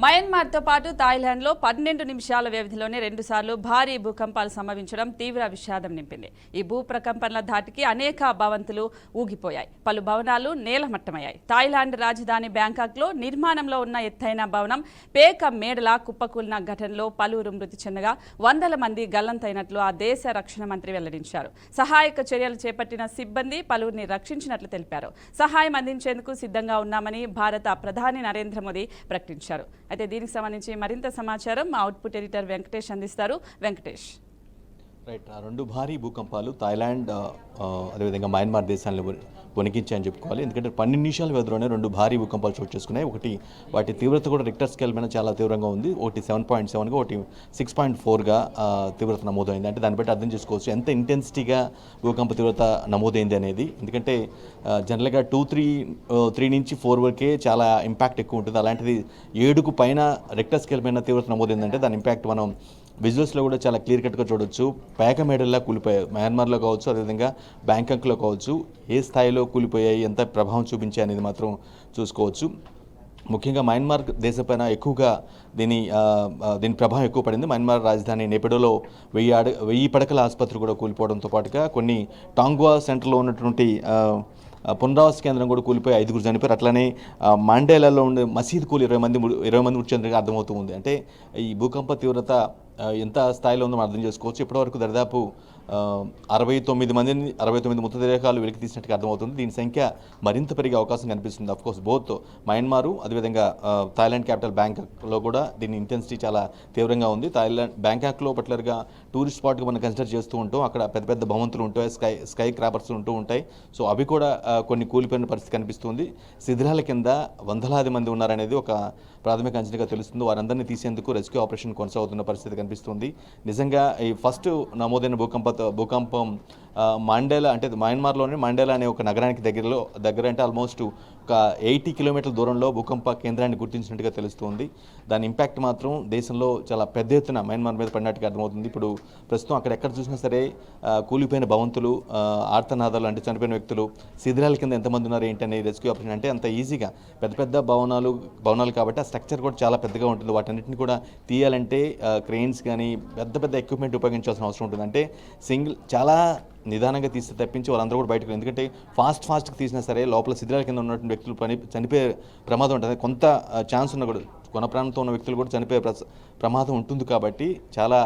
మయన్మార్తో పాటు థాయిలాండ్లో 12 నిమిషాల వ్యవధిలోనే 2 సార్లు భారీ భూకంపాలు సంభవించడం తీవ్ర విషాదం నింపింది. ఈ భూప్రకంపనల ధాటికి అనేక భవంతులు ఊగిపోయాయి. పలు భవనాలు నేలమట్టమయ్యాయి. థాయిలాండ్ రాజధాని బ్యాంకాక్లో నిర్మాణంలో ఉన్న ఎత్తైన భవనం పేక మేడలా కుప్పకూలిన ఘటనలో పలువురు మృతి చెందగా వందల మంది గల్లంతైనట్లు ఆ దేశ రక్షణ మంత్రి వెల్లడించారు. సహాయక చర్యలు చేపట్టిన సిబ్బంది పలువురిని రక్షించినట్లు తెలిపారు. సహాయం అందించేందుకు సిద్ధంగా ఉన్నామని భారత ప్రధాని నరేంద్ర మోదీ ప్రకటించారు. అయితే దీనికి సంబంధించి మరింత సమాచారం మా అవుట్పుట్ ఎడిటర్ వెంకటేష్ అందిస్తారు. వెంకటేష్, రైట్, ఆ 2 భారీ భూకంపాలు థాయిలాండ్ అదేవిధంగా మయన్మార్ దేశాలను వణికించాయని చెప్పుకోవాలి. ఎందుకంటే 12 నిమిషాల వ్యవధిలోనే 2 భారీ భూకంపాలు చోటు చేసుకున్నాయి. ఒకటి వాటి తీవ్రత కూడా రిక్టర్ స్కేల్ మీద చాలా తీవ్రంగా ఉంది. ఒకటి 7.7గా, ఒకటి 6.4గా తీవ్రత నమోదైంది. అంటే దాన్ని బట్టి అర్థం చేసుకోవచ్చు ఎంత ఇంటెన్సిటీగా భూకంప తీవ్రత నమోదైంది అనేది. ఎందుకంటే జనరల్గా 3 నుంచి 4 వరకే చాలా ఇంపాక్ట్ ఎక్కువ ఉంటుంది. అలాంటిది 7కు పైన రిక్టర్ స్కేల్ మీద తీవ్రత నమోదైందంటే దాని ఇంపాక్ట్ మనం విజువల్స్లో కూడా చాలా క్లియర్ కట్గా చూడొచ్చు. పేక మేడల్లా కూలిపోయాయి. మయన్మార్లో కావచ్చు, అదేవిధంగా బ్యాంకాక్లో కావచ్చు. ఏ స్థాయిలో కూలిపోయాయి, ఎంత ప్రభావం చూపించాయి అనేది మాత్రం చూసుకోవచ్చు. ముఖ్యంగా మయన్మార్ దేశపైన ఎక్కువగా దీని ప్రభావం ఎక్కువ పడింది. మయన్మార్ రాజధాని నెపిడోలో 1000 పడకల ఆసుపత్రి కూడా కూలిపోవడంతో పాటుగా కొన్ని టాంగ్వా సెంటర్లో ఉన్నటువంటి పునరావాస కేంద్రం కూడా కూలిపోయి 5 చనిపోయారు. అట్లానే మాండేలాలో ఉండే మసీద్ కూలి 20 మంది మృతి చెందినట్టుగా అర్థమవుతూ ఉంది. అంటే ఈ భూకంప తీవ్రత ఎంత స్థాయిలో ఉందో మనం అర్థం చేసుకోవచ్చు. ఇప్పటివరకు దాదాపు 69 మృతదేహాలు వెలికి తీసినట్టుగా అర్థమవుతుంది. దీని సంఖ్య మరింత పెరిగే అవకాశం కనిపిస్తుంది. అఫ్కోర్స్ బోత్ మయన్మారు అదేవిధంగా థాయిలాండ్ క్యాపిటల్ బ్యాంకాక్లో కూడా దీని ఇంటెన్సిటీ చాలా తీవ్రంగా ఉంది. బ్యాంకాక్లో పర్టికులర్గా టూరిస్ట్ స్పాట్గా మనం కన్సిడర్ చేస్తూ ఉంటాం. అక్కడ పెద్ద పెద్ద భవంతులు ఉంటాయి, స్కై క్రాపర్స్ ఉంటూ ఉంటాయి. సో అవి కూడా కొన్ని కూలిపోయిన పరిస్థితి కనిపిస్తుంది. శిథిలాల కింద వందలాది మంది ఉన్నారనేది ఒక ప్రాథమిక అంచనాగా తెలుస్తుంది. వారందరినీ తీసేందుకు రెస్క్యూ ఆపరేషన్ కొనసాగుతున్న పరిస్థితి కనిపిస్తుంది. నిజంగా ఈ ఫస్ట్ నమోదైన భూకంపం మాండేలా, అంటే మయన్మార్లోని మాండేలా అనే ఒక నగరానికి దగ్గర అంటే ఆల్మోస్ట్ ఒక 80 కిలోమీటర్ల దూరంలో భూకంప కేంద్రాన్ని గుర్తించినట్టుగా తెలుస్తుంది. దాని ఇంపాక్ట్ మాత్రం దేశంలో చాలా పెద్ద ఎత్తున మయన్మార్ మీద పడినట్టుగా అర్థమవుతుంది. ఇప్పుడు ప్రస్తుతం అక్కడ ఎక్కడ చూసినా సరే కూలిపోయిన భవంతులు, ఆర్తనాదాలు, అంటే చనిపోయిన వ్యక్తులు, శిథిలాల కింద ఎంతమంది ఉన్నారు ఏంటనే రెస్క్యూ ఆపరేషన్ అంటే అంత ఈజీగా పెద్ద భవనాలు కాబట్టి ఆ స్ట్రక్చర్ కూడా చాలా పెద్దగా ఉంటుంది. వాటన్నిటిని కూడా తీయాలంటే క్రెయిన్స్ కానీ పెద్ద ఎక్విప్మెంట్ ఉపయోగించాల్సిన అవసరం ఉంటుంది. అంటే చాలా నిదానంగా తీస్తే తప్పించి వాళ్ళందరూ కూడా బయటకు, ఎందుకంటే ఫాస్ట్గా తీసినా సరే లోపల శిథిలాల కింద ఉన్నటువంటి వ్యక్తులు చనిపోయే ప్రమాదం ఉంటుంది. కొంత ఛాన్స్ ఉన్న కూడా కొన ప్రాంతంలో ఉన్న వ్యక్తులు కూడా చనిపోయే ప్రమాదం ఉంటుంది. కాబట్టి చాలా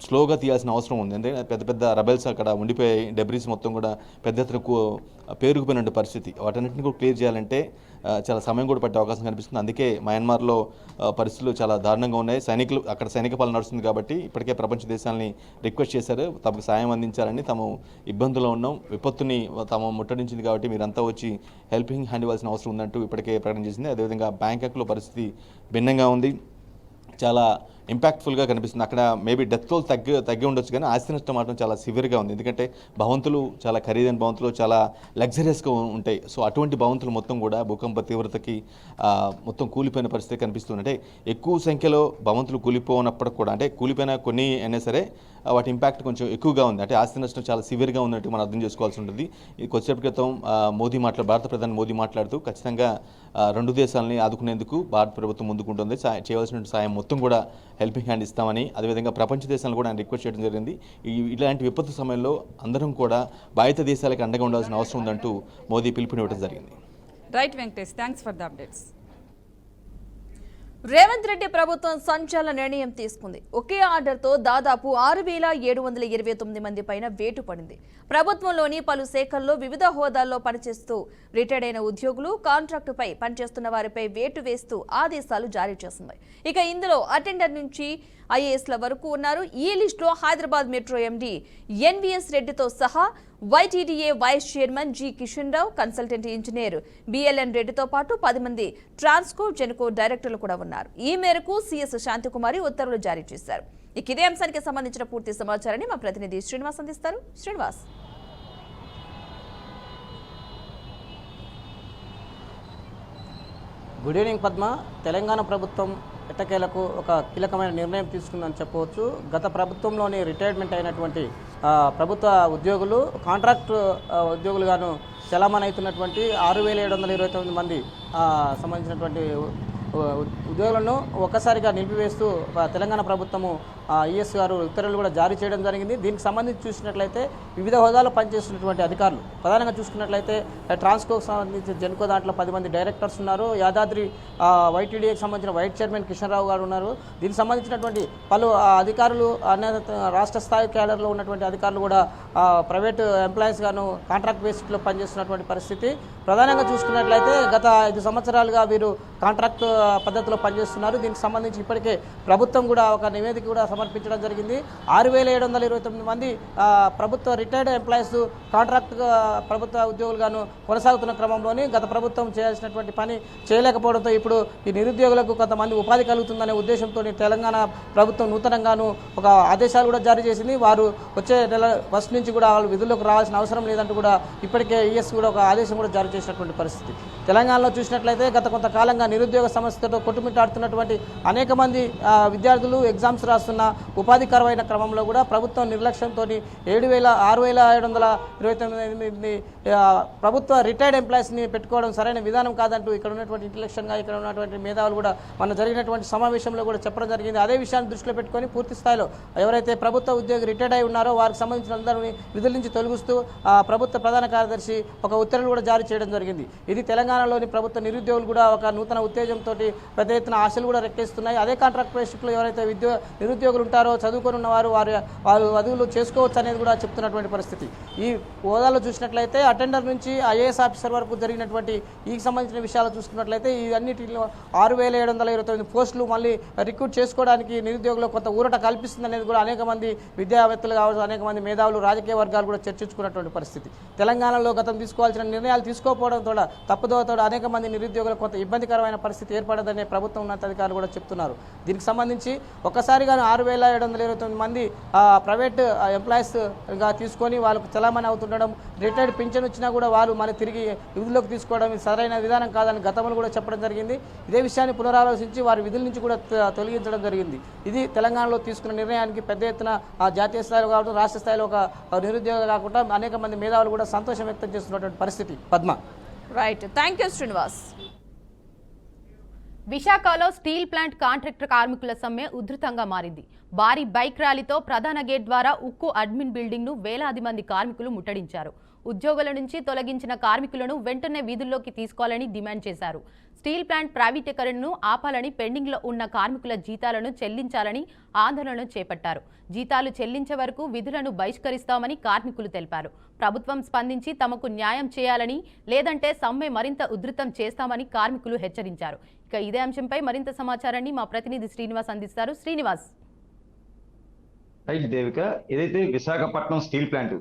స్లోగా తీయాల్సిన అవసరం ఉంది. ఎందుకంటే పెద్ద రెబెల్స్ అక్కడ ఉండిపోయాయి. డెబ్రీస్ మొత్తం కూడా పెద్ద ఎత్తున పేరుకుపోయిన పరిస్థితి. వాటన్నిటిని కూడా క్లియర్ చేయాలంటే చాలా సమయం కూడా పట్టే అవకాశం కనిపిస్తుంది. అందుకే మయన్మార్లో పరిస్థితులు చాలా దారుణంగా ఉన్నాయి. అక్కడ సైనిక పాలన నడుస్తుంది కాబట్టి ఇప్పటికే ప్రపంచ దేశాలని రిక్వెస్ట్ చేశారు తమకు సాయం అందించాలని. తాము ఇబ్బందుల్లో ఉన్నాం, విపత్తుని తాము ముట్టడించింది కాబట్టి మీరంతా వచ్చి హెల్పింగ్ హ్యాండ్ ఇవ్వాల్సిన అవసరం ఉందంటూ ఇప్పటికే ప్రకటన చేసింది. అదేవిధంగా బ్యాంకాక్లో పరిస్థితి భిన్నంగా ఉంది. చాలా ఇంపాక్ట్ఫుల్గా కనిపిస్తుంది. అక్కడ మేబీ డెత్ టోల్ తగ్గి ఉండొచ్చు, కానీ ఆస్తి నష్టం మాత్రం చాలా సివియర్గా ఉంది. ఎందుకంటే భవంతులు చాలా ఖరీదైన భవంతులు, చాలా లగ్జరియస్గా ఉంటాయి. సో అటువంటి భవంతులు మొత్తం కూడా భూకంప తీవ్రతకి మొత్తం కూలిపోయిన పరిస్థితి కనిపిస్తుంది. అంటే ఎక్కువ సంఖ్యలో భవంతులు కూలిపోయినప్పటికి కూడా, అంటే కూలిపోయిన కొన్ని అయినా సరే వాటి ఇంపాక్ట్ కొంచెం ఎక్కువగా ఉంది. అంటే ఆస్తి నష్టం చాలా సివియర్గా ఉన్నట్టు మనం అర్థం చేసుకోవాల్సి ఉంటుంది. ఇది కొద్దిసేపటి క్రితం భారత ప్రధాని మోదీ మాట్లాడుతూ ఖచ్చితంగా 2 దేశాలని ఆదుకునేందుకు భారత ప్రభుత్వం ముందుకుంటుంది. చేయవలసిన సాయం మొత్తం కూడా హెల్పింగ్ హ్యాండ్ ఇస్తామని, అదేవిధంగా ప్రపంచ దేశాలను కూడా ఆయన రిక్వెస్ట్ చేయడం జరిగింది. ఇలాంటి విపత్తు సమయంలో అందరం కూడా బాధిత దేశాలకు అండగా ఉండాల్సిన అవసరం ఉందంటూ మోదీ పిలుపునివ్వడం జరిగింది. Right Venkatesh, thanks for the updates. Revanth Reddy ప్రభుత్వం సంచలన నిర్ణయం తీసుకుంది. ఒకే ఆర్డర్తో దాదాపు 6729 మంది పైన వేటు పడింది. ప్రభుత్వంలోని పలు శాఖల్లో వివిధ హోదాల్లో పనిచేస్తూ రిటైర్డ్ అయిన ఉద్యోగులు, కాంట్రాక్టుపై పనిచేస్తున్న వారిపై వేటు వేస్తూ ఆదేశాలు జారీ చేసింది. ఇక ఇందులో అటెండర్ నుంచి ఐఏఎస్ల వరకు ఉన్నారు. ఈ లిస్టులో హైదరాబాద్ మెట్రో ఎండీ ఎన్వీఎస్ రెడ్డితో సహా YTDA vice chairman G Kishan Rao, consultant engineer BLN రెడ్డితో పాటు 10 మంది ట్రాన్స్కో, జెన్కో డైరెక్టర్లు కూడా ఉన్నారు. ఈ మేరకు సిఎస్ శాంతికుమారి ఉత్తర్వులు జారీ చేశారు. ఇదే అంశానికి సంబంధించిన పూర్తి సమాచారాన్ని మా ప్రతినిధి శ్రీనివాస్ అందిస్తారు. శ్రీనివాస్. Good evening Padma. తెలంగాణ ప్రభుత్వం ఎట్టకేలకు ఒక కీలకమైన నిర్ణయం తీసుకుందని చెప్పవచ్చు. గత ప్రభుత్వంలోని రిటైర్మెంట్ అయినటువంటి ప్రభుత్వ ఉద్యోగులు, కాంట్రాక్ట్ ఉద్యోగులుగాను చలామణి అవుతున్నటువంటి 6729 మంది సంబంధించినటువంటి ఉద్యోగులను ఒక్కసారిగా నిలిపివేస్తూ తెలంగాణ ప్రభుత్వము ఈఎస్ గారు ఉత్తర్వులు కూడా జారీ చేయడం జరిగింది. దీనికి సంబంధించి చూసినట్లయితే వివిధ హోదాలో పనిచేస్తున్నటువంటి అధికారులు ప్రధానంగా చూసుకున్నట్లయితే ట్రాన్స్కోకి సంబంధించి జెన్కో దాంట్లో 10 మంది డైరెక్టర్స్ ఉన్నారు. యాదాద్రి వైటీడీఏకి సంబంధించిన వైస్ చైర్మన్ కిషన్ రావు గారు ఉన్నారు. దీనికి సంబంధించినటువంటి పలు అధికారులు రాష్ట్ర స్థాయి క్యాడర్లో ఉన్నటువంటి అధికారులు కూడా ప్రైవేటు ఎంప్లాయీస్ గాను కాంట్రాక్ట్ బేసిస్లో పనిచేస్తున్నటువంటి పరిస్థితి. ప్రధానంగా చూసుకున్నట్లయితే గత 5 సంవత్సరాలుగా వీరు కాంట్రాక్ట్ పద్ధతిలో పనిచేస్తున్నారు. దీనికి సంబంధించి ఇప్పటికే ప్రభుత్వం కూడా ఒక నివేదిక కూడా సమర్పించడం జరిగింది. 6,729 మంది ప్రభుత్వ రిటైర్డ్ ఎంప్లాయీస్ కాంట్రాక్ట్ ప్రభుత్వ ఉద్యోగులుగాను కొనసాగుతున్న క్రమంలోని గత ప్రభుత్వం చేయాల్సినటువంటి పని చేయలేకపోవడంతో ఇప్పుడు ఈ నిరుద్యోగులకు కొంతమంది ఉపాధి కలుగుతుందనే ఉద్దేశంతో తెలంగాణ ప్రభుత్వం నూతనంగాను ఒక ఆదేశాలు కూడా జారీ చేసింది. వారు వచ్చే నెల ఫస్ట్ నుంచి కూడా వాళ్ళు విధుల్లోకి రావాల్సిన అవసరం లేదంటూ కూడా ఇప్పటికే ఈఎస్ కూడా ఒక ఆదేశం కూడా జారీ చేసినటువంటి పరిస్థితి. తెలంగాణలో చూసినట్లయితే గత కొంతకాలంగా నిరుద్యోగ సమస్యతో కొట్టుమిట్టాడుతున్నటువంటి అనేక మంది విద్యార్థులు ఎగ్జామ్స్ రాస్తున్న ఉపాధి కరువైన క్రమంలో కూడా ప్రభుత్వం నిర్లక్ష్యంతో 6,729 ప్రభుత్వ రిటైర్డ్ ఎంప్లాయీస్ని పెట్టుకోవడం సరైన విధానం కాదంటూ ఇక్కడ ఉన్నటువంటి ఇంటెలెక్చువల్గా ఇక్కడ ఉన్నటువంటి మేధావులు కూడా మన జరిగినటువంటి సమావేశంలో కూడా చెప్పడం జరిగింది. అదే విషయాన్ని దృష్టిలో పెట్టుకొని పూర్తి స్థాయిలో ఎవరైతే ప్రభుత్వ ఉద్యోగి రిటైర్డ్ అయి ఉన్నారో వారికి సంబంధించిన అందరినీ విధుల నుంచి తొలగిస్తూ ప్రభుత్వ ప్రధాన కార్యదర్శి ఒక ఉత్తర్వులు కూడా జారీ చేయడం జరిగింది. ఇది తెలంగాణలోని ప్రభుత్వ నిరుద్యోగులు కూడా ఒక నూతన ఉత్తేజంతో పెద్ద ఎత్తున ఆశలు కూడా రెక్కేస్తున్నాయి. అదే కాంట్రాక్ట్ బేసిక్లో ఎవరైతే నిరుద్యోగులు ఉంటారో చదువుకొని ఉన్నవారు వారు వధువులు చేసుకోవచ్చు అనేది కూడా చెప్తున్నటువంటి పరిస్థితి. ఈ హోదాలో చూసినట్లయితే అటెండర్ నుంచి ఐఏఎస్ ఆఫీసర్ వరకు జరిగినటువంటి ఈ సంబంధించిన విషయాలు చూసుకున్నట్లయితే ఈ అన్నిటిలో 6,729 పోస్టులు మళ్ళీ రిక్రూట్ చేసుకోవడానికి నిరుద్యోగులకు కొంత ఊరట కల్పిస్తుంది అనేది కూడా అనేక మంది విద్యావేత్తలు కావచ్చు, అనేక మంది మేధావులు, రాజకీయ వర్గాలు కూడా చర్చించుకున్నటువంటి పరిస్థితి. తెలంగాణలో గతం తీసుకోవాల్సిన నిర్ణయాలు తీసుకోకపోవడంతో తప్పుదోవతో అనేక మంది నిరుద్యోగులకు కొంత ఇబ్బందికరమైన పరిస్థితి ఏర్పడదనే ప్రభుత్వం ఉన్నతాధికారులు కూడా చెప్తున్నారు. దీనికి సంబంధించి ఒక్కసారిగా 6,729 మంది ప్రైవేట్ ఎంప్లాయీస్గా తీసుకొని వాళ్ళకు చలామణి అవుతుండడం, రిటైర్డ్ పింఛన్ వచ్చినా కూడా వాళ్ళు మరి తిరిగి విధుల్లోకి తీసుకోవడం సరైన విధానం కాదని గతంలో కూడా చెప్పడం జరిగింది. ఇదే విషయాన్ని పునరాలోచించి వారి విధుల నుంచి కూడా తొలగించడం జరిగింది. ఇది తెలంగాణలో తీసుకున్న నిర్ణయానికి పెద్ద ఎత్తున జాతీయ స్థాయిలో కావడం, రాష్ట్ర స్థాయిలో ఒక నిరుద్యోగం కాకుండా అనేక మంది మేధావులు కూడా సంతోషం వ్యక్తం చేస్తున్నటువంటి పరిస్థితి. Padma. Right, thank you Srinivas. విశాఖలో స్టీల్ ప్లాంట్ కాంట్రాక్టర్ కార్మికుల సమ్మె ఉధృతంగా మారింది. భారీ బైక్ ర్యాలీతో ప్రధాన గేట్ ద్వారా ఉక్కు అడ్మిన్ బిల్డింగ్ ను వేలాది మంది కార్మికులు ముట్టడించారు. ఉద్యోగుల నుంచి తొలగించిన కార్మికులను వెంటనే వీధుల్లోకి తీసుకోవాలని డిమాండ్ చేశారు. స్టీల్ ప్లాంట్ ప్రైవేటీకరణను ఆపాలని, పెండింగ్లో ఉన్న కార్మికుల జీతాలను చెల్లించాలని ఆందోళన చేపట్టారు. జీతాలు చెల్లించే వరకు విధులను బహిష్కరిస్తామని కార్మికులు తెలిపారు. ప్రభుత్వం స్పందించి తమకు న్యాయం చేయాలని, లేదంటే సమ్మె మరింత ఉధృతం చేస్తామని కార్మికులు హెచ్చరించారు. ఇక ఇదే అంశంపై మరింత సమాచారాన్ని మా ప్రతినిధి శ్రీనివాస్ అందిస్తారు. శ్రీనివాస్. దేవిక, ఏదైతే విశాఖపట్నం స్టీల్ ప్లాంట్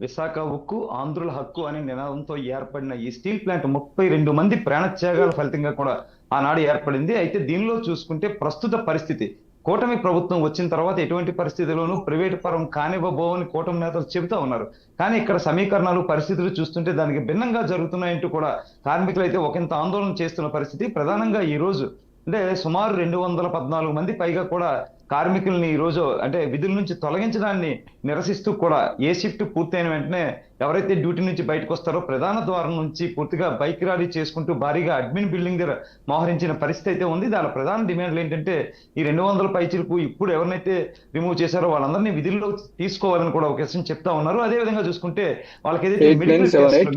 విశాఖ ఉక్కు ఆంధ్రుల హక్కు అనే నినాదంతో ఏర్పడిన ఈ స్టీల్ ప్లాంట్ 32 మంది ప్రాణత్యాగాల ఫలితంగా కూడా ఆనాడు ఏర్పడింది. అయితే దీనిలో చూసుకుంటే ప్రస్తుత పరిస్థితి కూటమి ప్రభుత్వం వచ్చిన తర్వాత ఎటువంటి పరిస్థితుల్లోనూ ప్రైవేటు పరం కానివ్వబోవని కూటమి నేతలు చెబుతా ఉన్నారు. కానీ ఇక్కడ సమీకరణాలు, పరిస్థితులు చూస్తుంటే దానికి భిన్నంగా జరుగుతున్నాయంటూ కూడా కార్మికులు అయితే ఒకంత ఆందోళన చేస్తున్న పరిస్థితి. ప్రధానంగా ఈ రోజు అంటే సుమారు 214 మంది పైగా కూడా కార్మికుల్ని ఈ రోజు అంటే విధుల నుంచి తొలగించడాన్ని నిరసిస్తూ కూడా ఏ షిఫ్ట్ పూర్తయిన వెంటనే ఎవరైతే డ్యూటీ నుంచి బయటకు వస్తారో ప్రధాన ద్వారం నుంచి పూర్తిగా బైక్ ర్యాలీ చేసుకుంటూ భారీగా అడ్మిన్ బిల్డింగ్ దగ్గర మోహరించిన పరిస్థితి అయితే ఉంది. దాని ప్రధాన డిమాండ్లు ఏంటంటే ఈ 200 పైచీలకు ఇప్పుడు ఎవరినైతే రిమూవ్ చేశారో వాళ్ళందరినీ విధుల్లో తీసుకోవాలని కూడా ఒక విషయం చెప్తా ఉన్నారు. అదే విధంగా చూసుకుంటే వాళ్ళకి ఏదైతే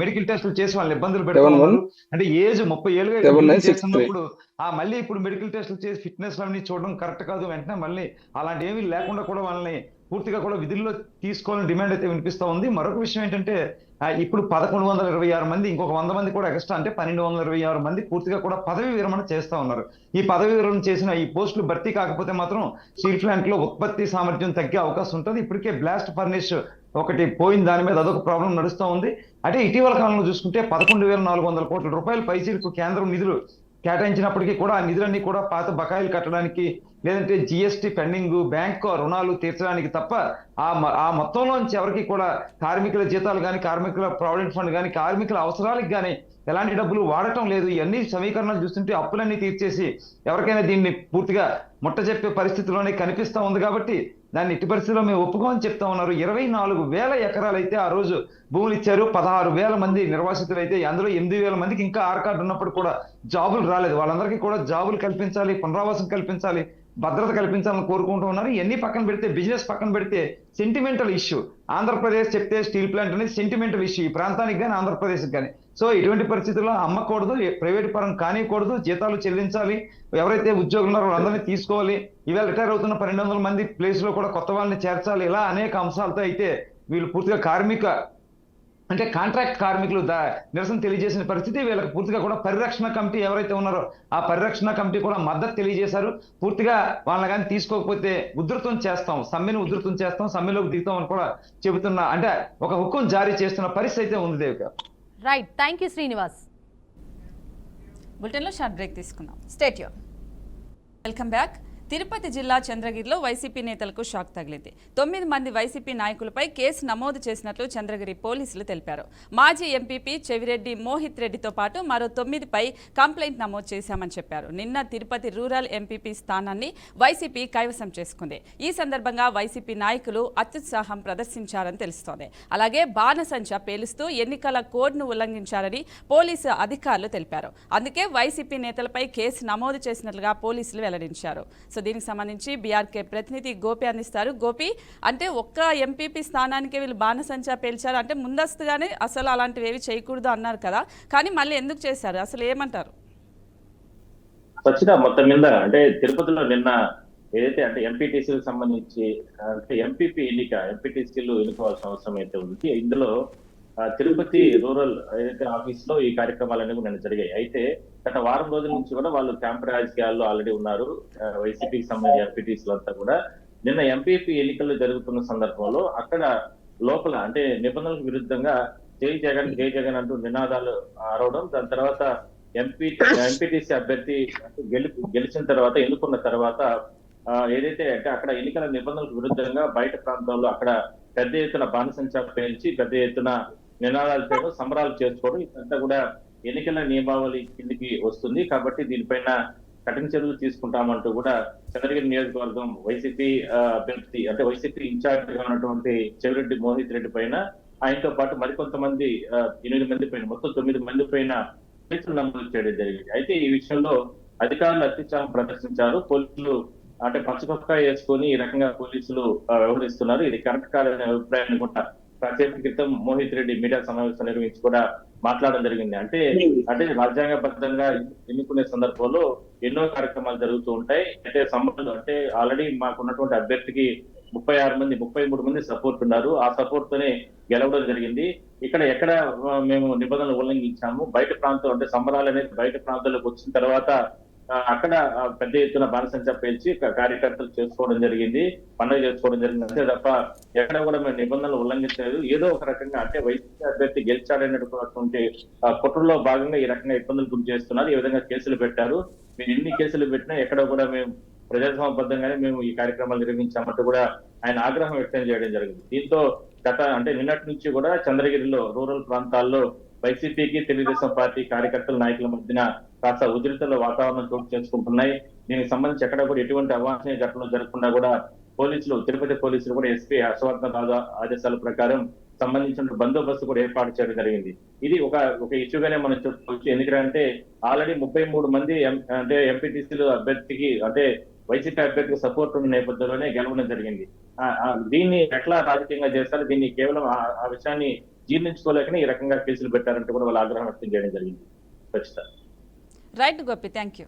మెడికల్ టెస్టులు చేసి వాళ్ళని ఇబ్బందులు పెడతా ఉన్నారు. అంటే ఏజ్ 30 ఏళ్ళుగా చేస్తున్నప్పుడు మళ్ళీ ఇప్పుడు మెడికల్ టెస్టులు చేసి ఫిట్నెస్ అన్ని చూడడం కరెక్ట్ కాదు. వెంటనే మళ్ళీ అలాంటి ఏమీ లేకుండా కూడా వాళ్ళని పూర్తిగా కూడా విధుల్లో తీసుకోవాలని డిమాండ్ అయితే వినిపిస్తూ ఉంది. మరొక విషయం ఏంటంటే ఇప్పుడు 1126 మంది, ఇంకొక 100 మంది కూడా ఎక్స్ట్రా అంటే 1226 మంది పూర్తిగా కూడా పదవి విరమణ చేస్తా ఉన్నారు. ఈ పదవి విరమణ చేసిన ఈ పోస్టులు భర్తీ కాకపోతే మాత్రం స్టీల్ ప్లాంట్ లో ఉత్పత్తి సామర్థ్యం తగ్గే అవకాశం ఉంటుంది. ఇప్పటికే బ్లాస్ట్ ఫర్నిష్ ఒకటి పోయిన దాని మీద అదొక ప్రాబ్లం నడుస్తూ ఉంది. అంటే ఇటీవల కాలంలో చూసుకుంటే 11,400 కోట్ల రూపాయల పైచీలకు కేంద్రం నిధులు కేటాయించినప్పటికీ కూడా ఆ నిధులన్నీ కూడా పాత బకాయిలు కట్టడానికి, లేదంటే జిఎస్టీ పెండింగ్, బ్యాంకు రుణాలు తీర్చడానికి తప్ప ఆ మొత్తంలోంచి ఎవరికి కూడా కార్మికుల జీతాలు కానీ, కార్మికుల ప్రావిడెంట్ ఫండ్ కానీ, కార్మికుల అవసరాలకు కానీ ఎలాంటి డబ్బులు వాడటం లేదు. ఇవన్నీ సమీకరణాలు చూస్తుంటే అప్పులన్నీ తీర్చేసి ఎవరికైనా దీన్ని పూర్తిగా ముట్టజెప్పే పరిస్థితిలోనే కనిపిస్తూ ఉంది. కాబట్టి దాన్ని ఎట్టి పరిస్థితుల్లో మేము ఒప్పుకోమని చెప్తా ఉన్నారు. 24,000 ఎకరాలు అయితే ఆ రోజు భూములు ఇచ్చారు. 16,000 మంది నిర్వాసితులు అయితే, అందులో 8,000 మందికి ఇంకా ఆర్ కార్డు ఉన్నప్పుడు కూడా జాబులు రాలేదు. వాళ్ళందరికీ కూడా జాబులు కల్పించాలి, పునరావాసం కల్పించాలి, భద్రత కల్పించాలని కోరుకుంటూ ఉన్నారు. ఇవన్నీ పక్కన పెడితే, బిజినెస్ పక్కన పెడితే, సెంటిమెంటల్ ఇష్యూ. ఆంధ్రప్రదేశ్ చెప్తే స్టీల్ ప్లాంట్ అనేది సెంటిమెంటల్ ఇష్యూ ఈ ప్రాంతానికి కానీ ఆంధ్రప్రదేశ్కి కానీ. సో ఇటువంటి పరిస్థితుల్లో అమ్మకూడదు, ప్రైవేట్ పరం కానికూడదు, జీతాలు చెల్లించాలి, ఎవరైతే ఉద్యోగులు ఉన్నారో వాళ్ళందరినీ తీసుకోవాలి, ఇవాళ రిటైర్ అవుతున్న 1200 మంది ప్లేస్ లో కూడా కొత్త వాళ్ళని చేర్చాలి. ఇలా అనేక అంశాలతో అయితే వీళ్ళు పూర్తిగా కాంట్రాక్ట్ కార్మికులు నిరసన తెలియజేసిన పరిస్థితి. వీళ్ళకి పూర్తిగా కూడా పరిరక్షణ కమిటీ ఎవరైతే ఉన్నారో ఆ పరిరక్షణ కమిటీ కూడా మద్దతు తెలియజేశారు. పూర్తిగా వాళ్ళని కానీ తీసుకోకపోతే ఉధృతం చేస్తాం, సమ్మెను ఉధృతం చేస్తాం, సమ్మెలోకి దిగుతాం అని కూడా చెబుతున్నా, అంటే ఒక హుకుం జారీ చేస్తున్న పరిస్థితి అయితే ఉంది Devika. Right, thank you Srinivas. బులెటిన్లో షార్ట్ బ్రేక్ తీసుకుందాం. స్టేట్ యూన్. Welcome back. తిరుపతి జిల్లా చంద్రగిరిలో వైసీపీ నేతలకు షాక్ తగిలింది. 9 మంది వైసీపీ నాయకులపై కేసు నమోదు చేసినట్లు చంద్రగిరి పోలీసులు తెలిపారు. మాజీ ఎంపీపీ చెవిరెడ్డి మోహిత్ రెడ్డితో పాటు మరో 9పై కంప్లైంట్ నమోదు చేశామని చెప్పారు. నిన్న తిరుపతి రూరల్ ఎంపీపీ స్థానాన్ని వైసీపీ కైవసం చేసుకుంది. ఈ సందర్భంగా వైసీపీ నాయకులు అత్యుత్సాహం ప్రదర్శించారని తెలుస్తోంది. అలాగే బాణసంచ పేలుస్తూ ఎన్నికల కోడ్ను ఉల్లంఘించారని పోలీసు అధికారులు తెలిపారు. అందుకే వైసీపీ నేతలపై కేసు నమోదు చేసినట్లుగా పోలీసులు వెల్లడించారు. సో దీనికి సంబంధించి బీఆర్కే ప్రతినిధి గోపి అందిస్తారు. గోపి, అంటే ఒక్క ఎంపీపీ స్థానానికి వీళ్ళు బాణసంచా పేల్చారు అంటే ముందస్తుగానే అసలు అలాంటివి ఏవి చేయకూడదు అన్నారు కదా, కానీ మళ్ళీ ఎందుకు చేశారు, అసలు ఏమంటారు? వచ్చిన మొత్తం మీద అంటే తిరుపతిలో నిన్న ఏదైతే అంటే ఎంపీటీసీలకు సంబంధించి అంటే ఎంపీటీసీలు ఎన్నుకోవాల్సిన అవసరం అయితే ఉంది. ఇందులో తిరుపతి రూరల్ ఏదైతే ఆఫీస్ లో ఈ కార్యక్రమాలన్నీ నిన్న జరిగాయి. అయితే గత వారం రోజుల నుంచి కూడా వాళ్ళు క్యాంప్ రాజకీయాల్లో ఆల్రెడీ ఉన్నారు. వైసీపీకి సంబంధించిన ఎంపీటీసీలు అంతా కూడా నిన్న ఎంపీపీ ఎన్నికలు జరుగుతున్న సందర్భంలో అక్కడ లోపల అంటే నిబంధనలకు విరుద్ధంగా జై జగన్ అంటూ నినాదాలు అరవడం, దాని తర్వాత ఎంపీటీసీ అభ్యర్థి గెలిచిన తర్వాత ఎన్నుకున్న తర్వాత ఏదైతే అంటే అక్కడ ఎన్నికల నిబంధనలకు విరుద్ధంగా బయట ప్రాంతాల్లో అక్కడ పెద్ద ఎత్తున బాణసంచా పేల్చి పెద్ద ఎత్తున నినాదాలు చేయడం, సంబరాలు చేసుకోవడం, ఇదంతా కూడా ఎన్నికల నియమావళి కిందికి వస్తుంది. కాబట్టి దీనిపైన కఠిన చర్యలు తీసుకుంటామంటూ కూడా చంద్రగిరి నియోజకవర్గం వైసీపీ అభ్యర్థి అంటే వైసీపీ ఇన్ఛార్జ్ గా ఉన్నటువంటి చెవిరెడ్డి మోహిత్ రెడ్డి పైన, ఆయనతో పాటు మరికొంతమంది 8 మంది పైన, మొత్తం 9 మంది పైన కేసులు నమోదు చేయడం జరిగింది. అయితే ఈ విషయంలో అధికారులు అత్యుత్సాహం ప్రదర్శించారు. పోలీసులు అంటే పచ్చపక్క వేసుకొని ఈ రకంగా పోలీసులు వ్యవహరిస్తున్నారు. ఇది కరెక్ట్ కాదనే అభిప్రాయాన్ని కూడా కాసేపటి క్రితం మోహిత్ రెడ్డి మీడియా సమావేశం నిర్వహించి కూడా మాట్లాడడం జరిగింది. అంటే రాజ్యాంగబద్ధంగా ఎన్నుకునే సందర్భంలో ఎన్నో కార్యక్రమాలు జరుగుతూ ఉంటాయి. అంటే సంబంధం అంటే ఆల్రెడీ మాకున్నటువంటి అభ్యర్థికి 33 మంది సపోర్ట్ ఉన్నారు. ఆ సపోర్ట్ తోనే గెలవడం జరిగింది. ఎక్కడ మేము నిబంధనలు ఉల్లంఘించాము, బయట ప్రాంతం అంటే సంబరాలు అనేది బయట ప్రాంతాలకు వచ్చిన తర్వాత అక్కడ పెద్ద ఎత్తున బాణసంచా పేల్చి కార్యకర్తలు చేసుకోవడం జరిగింది, పండుగ చేసుకోవడం జరిగింది. అంతే తప్ప ఎక్కడ కూడా మేము నిబంధనలు ఉల్లంఘించలేదు. ఏదో ఒక రకంగా అంటే వైసీపీ అభ్యర్థి గెలిచాడనేటువంటి కుట్రలో భాగంగా ఈ రకంగా ఇబ్బందులు గురి చేస్తున్నారు. ఈ విధంగా కేసులు పెట్టారు. మేము ఎన్ని కేసులు పెట్టినా ఎక్కడ కూడా మేము ప్రజాస్వామ్యబద్ధంగానే మేము ఈ కార్యక్రమాలు నిర్వహించామంటూ కూడా ఆయన ఆగ్రహం వ్యక్తం చేయడం జరిగింది. దీంతో అంటే నిన్నటి నుంచి కూడా చంద్రగిరిలో రూరల్ ప్రాంతాల్లో వైసీపీకి తెలుగుదేశం పార్టీ కార్యకర్తల నాయకుల మధ్యన కాస్త ఉద్రిక్తల వాతావరణం చోటు చేసుకుంటున్నాయి. దీనికి సంబంధించి ఎక్కడ కూడా ఎటువంటి అవాంఛనీయ ఘటనలు జరగకుండా కూడా తిరుపతి పోలీసులు కూడా ఎస్పీ హర్షవర్ధన్ రాజు ఆదేశాల ప్రకారం సంబంధించిన బందోబస్తు కూడా ఏర్పాటు చేయడం జరిగింది. ఇది ఒక ఇష్యూగానే మనం చెప్పుకోవచ్చు. ఎందుకంటే ఆల్రెడీ 33 మంది అంటే ఎంపీటీసీలు అభ్యర్థికి అంటే వైసీపీ అభ్యర్థికి సపోర్ట్ ఉన్న నేపథ్యంలోనే గెలవడం జరిగింది. దీన్ని ఎట్లా రాజకీయంగా చేస్తారు, దీన్ని కేవలం ఆ విషయాన్ని జీర్ణించుకోలేకనే ఈ రకంగా కేసులు పెట్టారంటూ కూడా వాళ్ళు ఆగ్రహం వ్యక్తం చేయడం జరిగింది. Right Gopi, thank you.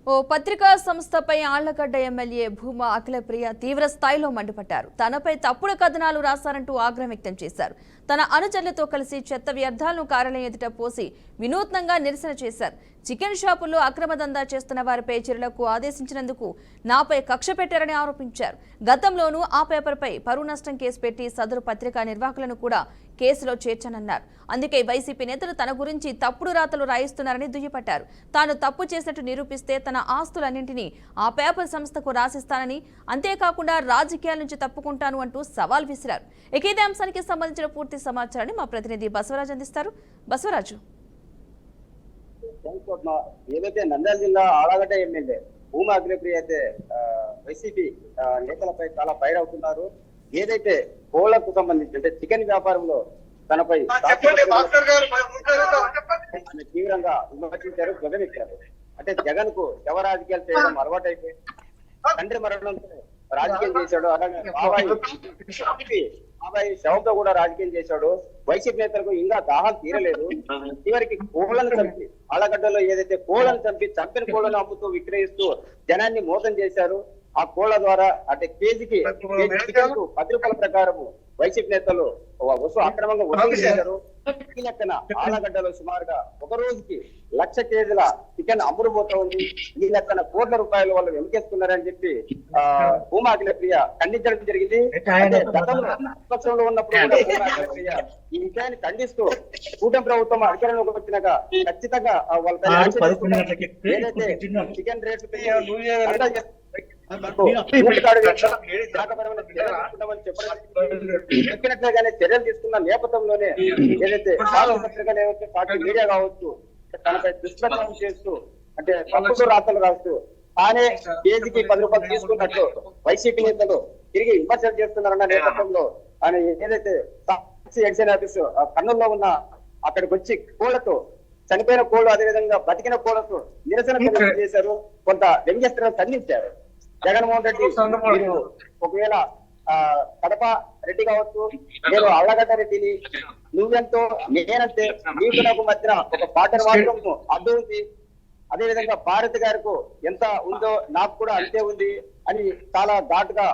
ఓ పత్రికా సంస్థపై ఆళ్లగడ్డ ఎమ్మెల్యే భూమా అఖిలప్రియ తీవ్ర స్థాయిలో మండిపడ్డారు. తనపై తప్పుడు కథనాలు రాశారంటూ ఆగ్రహం వ్యక్తం చేశారు. తన అనుచరులతో కలిసి చెత్త వ్యర్థాలను కార్యాలయం ఎదుట పోసి వినూత్నంగా నిరసన చేశారు. చికెన్ షాపుల్లో అక్రమ దందా చేస్తున్న వారిపై చర్యలకు ఆదేశించినందుకు నాపై కక్ష పెట్టారని ఆరోపించారు. గతంలోనూ ఆ పేపర్పై పరువు నష్టం కేసు పెట్టి సదరు పత్రికా నిర్వాహకులను కూడా కేసులో చేర్చనన్నారు. అందుకే వైసీపీ నేతలు తన గురించి తప్పుడు రాతలు రాయిస్తున్నారని దుయ్యపట్టారు. తాను తప్పు చేసినట్టు నిరూపిస్తే తన ఆస్తులన్నింటినీ ఆ పేపర్ సంస్థకు రాసిస్తానని, అంతేకాకుండా రాజకీయాల నుంచి తప్పుకుంటాను అంటూ సవాల్ విసిరారు. ఇదే అంశానికి సంబంధించిన పూర్తి సమాచారాన్ని మా ప్రతినిధి బసవరాజు అందిస్తారు. బసవరాజు, ఏదైతే నంద్యాల జిల్లా ఆళ్లగడ్డ ఎమ్మెల్యే భూమా అఖిలప్రియ అయితే వైసీపీ నేతలపై చాలా ఫైర్ అవుతున్నారు. ఏదైతే కోళ్లకు సంబంధించి అంటే చికెన్ వ్యాపారంలో తనపై తీవ్రంగా విమర్శించారు, జగమెక్కారు. అంటే జగన్ కు శవ రాజకీయాలు చేయడం అలవాటైపోయి తండ్రి మరణంతో రాజకీయం చేశాడు. అలాగే బాబాయ్ శవంతో కూడా రాజకీయం చేశాడు. వైసీపీ నేతలకు ఇంకా దాహం తీరలేదు. చివరికి కోళ్లను చంపి ఆలగడ్డలో ఏదైతే కోళ్లను చంపిన కోళ్లను అమ్ముతూ విక్రయిస్తూ జనాన్ని మోసం చేశారు. ఆ కోళ్ల ద్వారా అంటే కేజీకి 10 రూపాయల ప్రకారము వైసీపీ నేతలు అక్రమంగా వసూలు చేశారు. ఈ లెక్కన ఆలగడ్డలో సుమారుగా ఒక రోజుకి 1,00,000 కేజీల చికెన్ అమ్ముడుపోతా ఉంది. ఈ లెక్కన కోట్ల రూపాయలు వాళ్ళు వెనుకేస్తున్నారని చెప్పి భూమా అఖిలప్రియ ఖండించడం జరిగింది. అంటే గతంలో విపక్షంలో ఉన్నప్పుడు కూడా భూమా అఖిలప్రియ ఈ విషయాన్ని ఖండిస్తూ కూటమి ప్రభుత్వం అధికారంలోకి వచ్చినాక ఖచ్చితంగా వాళ్ళపై ఏదైతే చికెన్ రేట్లు చెప్పినట్లుగానే చర్యలు తీసుకున్న నేపథ్యంలోనే ఏదైతే పత్రికలు ఏవైతే పార్టీ మీడియా కావచ్చు తనపై దుష్ప్రచారం చేస్తూ అంటే తప్పుడు రాతలు రాస్తూ తానే కేజీకి 10 రూపాయలు తీసుకున్నట్టు వైసీపీ నేతలు తిరిగి విమర్శలు చేస్తున్నారన్న నేపథ్యంలో ఆయన ఏదైతే ఎడిషన్ ఆఫీసు కర్నూలులో ఉన్న అక్కడికి వచ్చి కోళ్లతో చనిపోయిన కోళ్లు అదేవిధంగా బతికిన కోళ్లతో నిరసన చేశారు. కొంత వ్యంగ్యస్త్రాలు ఖండించారు. జగన్మోహన్ రెడ్డి మీరు ఒకవేళ కడప రెడ్డి కావచ్చు, నేను అల్లగడ్డ రెడ్డిని, నువ్వెంతో నేనంతే, నీకు నాకు మధ్యన ఒక పాటలు మాత్రం అడ్డు ఉంది. అదేవిధంగా భారత్ గారికి ఎంత ఉందో నాకు కూడా అంతే ఉంది అని చాలా ఘాటుగా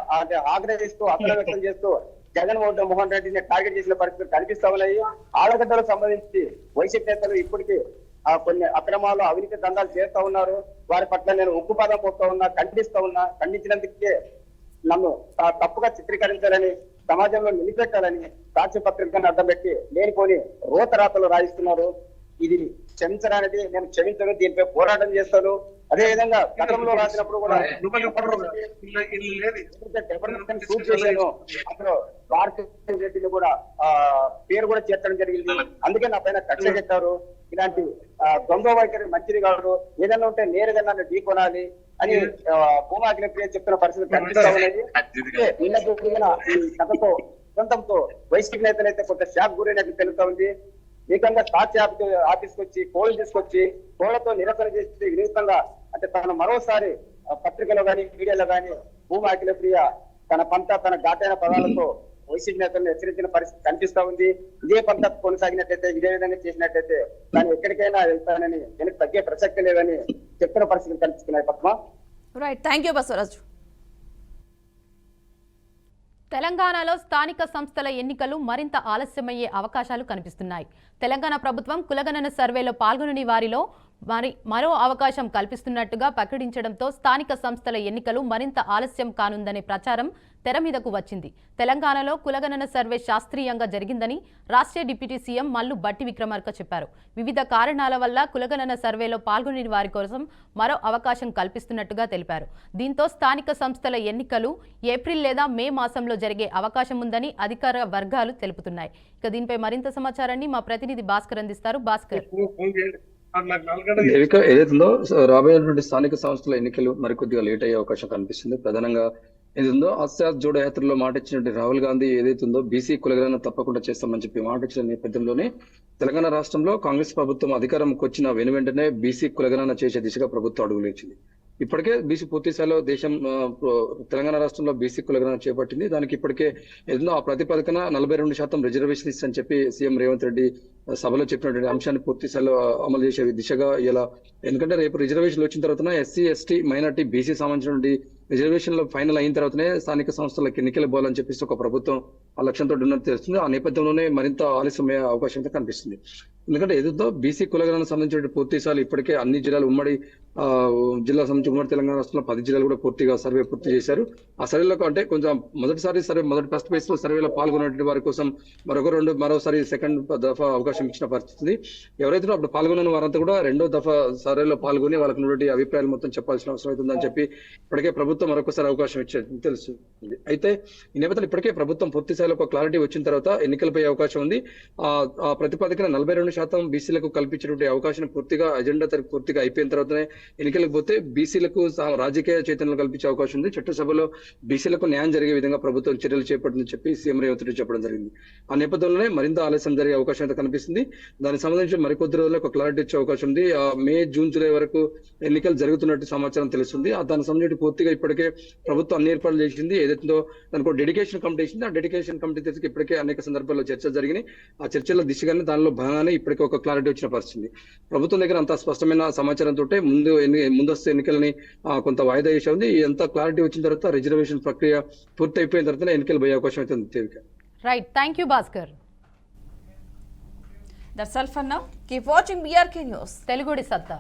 ఆగ్రహిస్తూ ఆగ్రహం వ్యక్తం చేస్తూ జగన్మోహన్ రెడ్డిని టార్గెట్ చేసిన పరిస్థితులు కనిపిస్తా ఉన్నాయి. ఆలగడ్డలకు సంబంధించి వైసీపీ నేతలు ఇప్పటికీ కొన్ని అక్రమాలు అవినీతి దందాలు చేస్తా ఉన్నారు. వారి పట్ల నేను ఉక్కుపాదం పోతా ఉన్నా, ఖండించినందుకే నన్ను తప్పుగా చిత్రీకరించాలని, సమాజంలో నిలిపెట్టాలని సాక్ష్య పత్రికలను అడ్డం పెట్టి లేనిపోని రోతరాతలు రాయిస్తున్నారు. ఇది క్షమించడానికి నేను క్షమించను, దీనిపై పోరాటం చేస్తాను. అదే విధంగా గతంలో రాసినప్పుడు కూడా అందులో భారతీయ రెడ్డిని కూడా పేరు కూడా చేర్చడం జరిగింది. అందుకే నా పైన కక్ష పెట్టారు. ఇలాంటి ద్వంద్వ వైఖరి మంచిది కాదు, ఏదైనా ఉంటే నేరుగా నన్ను ఢీకొనాలి అని భూమా అఖిలప్రియ చెప్తున్న పరిస్థితి కనిపిస్తా ఉన్నది. నిన్న జరిగిన ఈ కథతో సొంతంతో వైసీపీ నేతలు అయితే కొంత షాక్ గురైనట్లు తెలుస్తా ఉంది. ఏకంగా సాక్షి ఆఫీస్కి వచ్చి కోళ్లు తీసుకొచ్చి కోళ్లతో నిరసన చేసి వినూత్నంగా అంటే తన మరోసారి పత్రికలో గానీ మీడియాలో గానీ భూమా అఖిలప్రియ తన ఘాటైన పదాలతో వైసీపీ నేతలను హెచ్చరించిన పరిస్థితి కనిపిస్తా ఉంది. ఇదే పంట కొనసాగినట్టయితే, ఇదే విధంగా చేసినట్టయితే దాన్ని ఎక్కడికైనా వెళ్తానని వెనక్కి తగ్గే ప్రసక్తి లేదని చెప్పిన పరిస్థితులు కనిపిస్తున్నాయి. Padma. Right, thank you Basavaraju. తెలంగాణలో స్థానిక సంస్థల ఎన్నికలు మరింత ఆలస్యమయ్యే అవకాశాలు కనిపిస్తున్నాయి. తెలంగాణ ప్రభుత్వం కులగణన సర్వేలో పాల్గొనని వారిలో మరో అవకాశం కల్పిస్తున్నట్టుగా ప్రకటించడంతో స్థానిక సంస్థల ఎన్నికలు మరింత ఆలస్యం కానుందనే ప్రచారం తెర మీదకు వచ్చింది. తెలంగాణలో కులగణన సర్వే శాస్త్రీయంగా జరిగిందని రాష్ట్ర డిప్యూటీ సీఎం మల్లు బట్టి విక్రమార్క చెప్పారు. వివిధ కారణాల వల్ల కులగణన సర్వేలో పాల్గొని వారి కోసం మరో అవకాశం కల్పిస్తున్నట్టుగా తెలిపారు. దీంతో స్థానిక సంస్థల ఎన్నికలు ఏప్రిల్ లేదా మే మాసంలో జరిగే అవకాశం ఉందని అధికార వర్గాలు తెలుపుతున్నాయి. ఇక దీనిపై మరింత సమాచారాన్ని మా ప్రతినిధి భాస్కర్ అందిస్తారు. భాస్కర్. దేవిక, ఏదైతుందో రాబోయేటువంటి స్థానిక సంస్థల ఎన్నికలు మరికొద్దిగా లేట్ అయ్యే అవకాశం కనిపిస్తుంది. ప్రధానంగా ఏదైతుందో ఆస్యాద్ జోడో యాత్రలో మాట ఇచ్చినటువంటి రాహుల్ గాంధీ ఏదైతుందో బీసీ కులగణన తప్పకుండా చేస్తామని చెప్పి మాట ఇచ్చిన నేపథ్యంలోనే తెలంగాణ రాష్ట్రంలో కాంగ్రెస్ ప్రభుత్వం అధికారంకి వచ్చిన వెనువెంటనే బీసీ కులగణన చేసే దిశగా ప్రభుత్వం అడుగులు ఇచ్చింది. ఇప్పటికే బీసీ పూర్తి స్థాయిలో తెలంగాణ రాష్ట్రంలో బీసీ కులగణన చేపట్టింది. దానికి ఇప్పటికే ఏదో ఆ ప్రతిపాదకన 42% రిజర్వేషన్ ఇస్తని చెప్పి సీఎం రేవంత్ రెడ్డి సభలో చెప్పినటువంటి అంశాన్ని పూర్తి స్థాయిలో అమలు చేసే దిశగా ఇలా, ఎందుకంటే రేపు రిజర్వేషన్లు వచ్చిన తర్వాత ఎస్సీ ఎస్టీ మైనార్టీ బీసీ సంబంధించినటువంటి రిజర్వేషన్ లో ఫైనల్ అయిన తర్వాతనే స్థానిక సంస్థలకు ఎన్నికలు పోవాలని చెప్పేసి ఒక ప్రభుత్వం ఆ లక్ష్యంతో ఉన్నట్టు తెలుస్తుంది. ఆ నేపథ్యంలోనే మరింత ఆలస్యమయ్యే అవకాశం అయితే కనిపిస్తుంది. ఎందుకంటే ఏదో బీసీ కులగణన సంబంధించిన పూర్తి స్థాయిలో ఇప్పటికే అన్ని జిల్లాలు ఉమ్మడి జిల్లా సంబంధించి ఉమ్మడి తెలంగాణ రాష్ట్రంలో 10 జిల్లాలు కూడా పూర్తిగా సర్వే పూర్తి చేశారు. ఆ సర్వేలో అంటే కొంచెం మొదటిసారి ఫస్ట్ ఫేజ్ లో సర్వేలో పాల్గొనేటువంటి వారి కోసం మరోసారి సెకండ్ దఫా అవకాశం ఇచ్చిన పరిస్థితి. ఎవరైతే అప్పుడు పాల్గొన్న వారంతా కూడా రెండో దఫా సర్వేలో పాల్గొని వాళ్ళకి ఉన్నటువంటి అభిప్రాయాలు మొత్తం చెప్పాల్సిన అవసరం అవుతుందని చెప్పి ఇప్పటికే ప్రభుత్వం మరొకసారి అవకాశం ఇచ్చేది తెలుస్తుంది. అయితే ఈ నేపథ్యంలో ఇప్పటికే ప్రభుత్వం పూర్తి స్థాయిలో ఒక క్లారిటీ వచ్చిన తర్వాత ఎన్నికలపై అవకాశం ఉంది. ఆ ప్రతిపాదకన 42% బీసీలకు కల్పించినటువంటి అవకాశం పూర్తిగా అజెండా పూర్తిగా అయిపోయిన తర్వాతనే ఎన్నికలకు పోతే బీసీలకు రాజకీయ చైతన్యం కల్పించే అవకాశం ఉంది. చట్టసభలో బీసీలకు న్యాయం జరిగే విధంగా ప్రభుత్వం చర్యలు చేపట్టిందని చెప్పి సీఎం రేవంత్ రెడ్డి చెప్పడం జరిగింది. ఆ నేపథ్యంలోనే మరింత ఆలస్యం జరిగే అవకాశం అయితే కనిపిస్తుంది. దానికి సంబంధించి మరికొద్ది రోజుల్లో ఒక క్లారిటీ ఇచ్చే అవకాశం ఉంది. మే, జూన్, జూలై వరకు ఎన్నికలు జరుగుతున్నట్టు సమాచారం తెలుస్తుంది. దానికి సంబంధించి పూర్తిగా ఇప్పటికే ప్రభుత్వం అన్ని ఏర్పాట్లు చేసింది. ఏదైతే దానికి డెడికేషన్ కమిటీ ఇచ్చింది. ఆ డెడికేషన్ కమిటీ తెచ్చి ఇప్పటికే అనేక సందర్భాల్లో చర్చలు జరిగినాయి. ఆ చర్చల దిశగానే దానిలో భాగంగానే ఇప్పటికే ఒక క్లారిటీ వచ్చిన పరిస్థితి. ప్రభుత్వం దగ్గర అంత స్పష్టమైన సమాచారంతో ముందస్తు ఎన్నికలని కొంత వాయిదా చేసే ఉంది. ఎంత క్లారిటీ వచ్చిన తర్వాత రిజర్వేషన్ ప్రక్రియ పూర్తి అయిపోయిన తర్వాత ఎన్నికలు పోయే అవకాశం అయితే ఉంది. Devika. Right, thank you Bhaskar. That's all for now. Keep watching BRK news. తెలుగుడి సత్తా.